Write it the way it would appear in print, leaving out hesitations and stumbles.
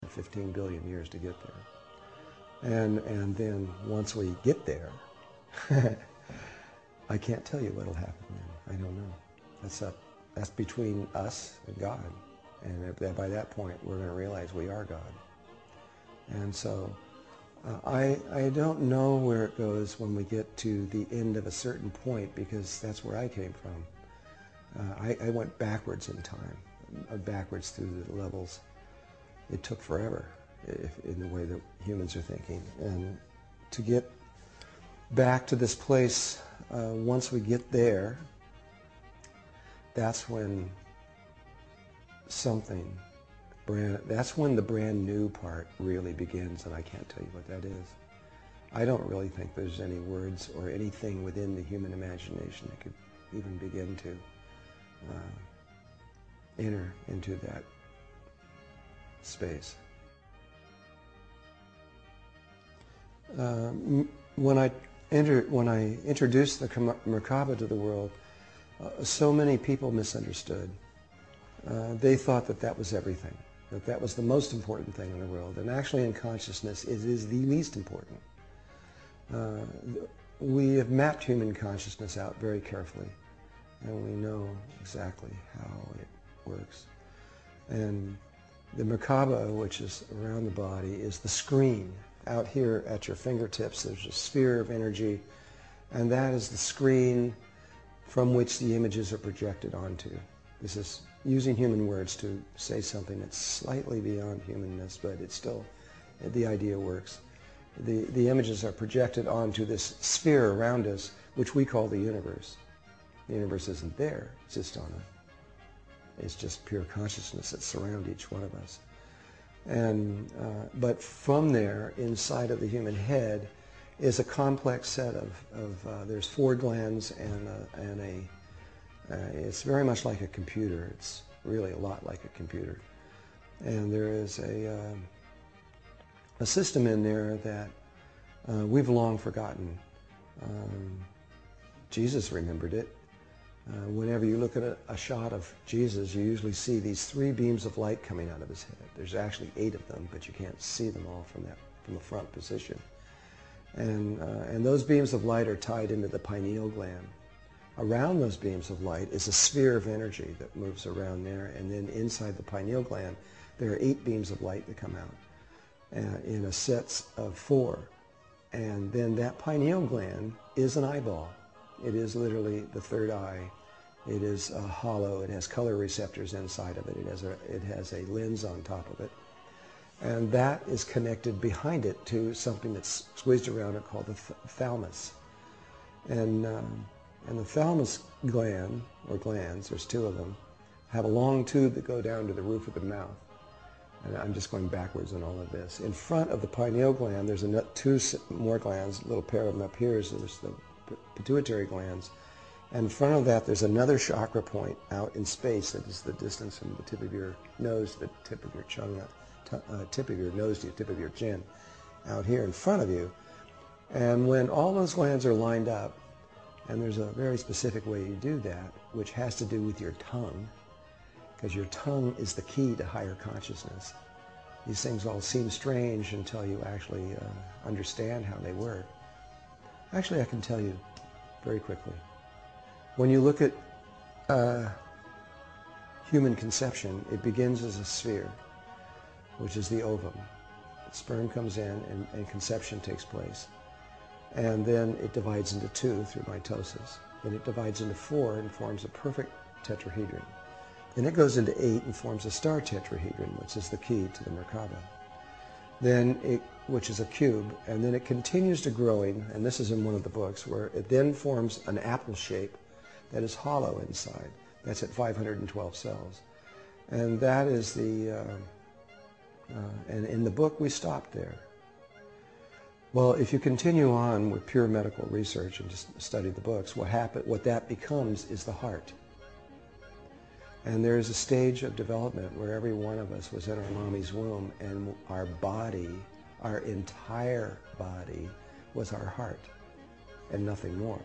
15 billion years to get there. And then once we get there, I can't tell you what'll happen then. I don't know. That's between us and God. And by that point, we're going to realize we are God. And so I don't know where it goes when we get to the end of a certain point, because that's where I came from. I went backwards in time, backwards through the levels. It took forever in the way that humans are thinking. And to get back to this place, once we get there, that's when that's when the brand new part really begins, and I can't tell you what that is. I don't really think there's any words or anything within the human imagination that could even begin to enter into that space. When I introduced the Merkaba to the world, so many people misunderstood. They thought that that was everything, that that was the most important thing in the world. And actually in consciousness, it is the least important. We have mapped human consciousness out very carefully, and we know exactly how it works. And the Merkaba, which is around the body, is the screen. Out here at your fingertips, there's a sphere of energy, and that is the screen from which the images are projected onto. This is using human words to say something that's slightly beyond humanness, but it's still, the idea works. The images are projected onto this sphere around us, which we call the universe. The universe isn't there, it's just it's just pure consciousness that surrounds each one of us. And but from there, inside of the human head, is a complex set of there's 4 glands and it's very much like a computer. It's really a lot like a computer. And there is a system in there that we've long forgotten. Jesus remembered it. Whenever you look at a shot of Jesus, you usually see these 3 beams of light coming out of his head. There's actually 8 of them, but you can't see them all from the front position. And those beams of light are tied into the pineal gland. Around those beams of light is a sphere of energy that moves around there, and then inside the pineal gland there are 8 beams of light that come out in a set of 4. And then that pineal gland is an eyeball. It is literally the third eye. It is hollow. It has color receptors inside of it. It has a lens on top of it. And that is connected behind it to something that's squeezed around it called the thalamus. And the thalamus gland, or glands, there's 2 of them, have a long tube that go down to the roof of the mouth. And I'm just going backwards in all of this. In front of the pineal gland, there's 2 more glands, a little pair of them up here. So there's the pituitary glands. And in front of that, there's another chakra point out in space that is the distance from the tip of your nose to the tip of your tip of your nose to the tip of your chin, out here in front of you. And when all those glands are lined up, and there's a very specific way you do that, which has to do with your tongue, because your tongue is the key to higher consciousness. These things all seem strange until you actually understand how they work. Actually, I can tell you very quickly. When you look at human conception, it begins as a sphere, which is the ovum. Sperm comes in and conception takes place. And then it divides into 2 through mitosis. Then it divides into 4 and forms a perfect tetrahedron. Then it goes into 8 and forms a star tetrahedron, which is the key to the Merkaba. Then which is a cube, and then it continues to growing, and this is in one of the books, where it then forms an apple shape that is hollow inside. That's at 512 cells. And that is and in the book we stopped there. Well, if you continue on with pure medical research and just study the books, what that becomes is the heart. And there's a stage of development where every one of us was in our mommy's womb, and our body, our entire body, was our heart, and nothing more.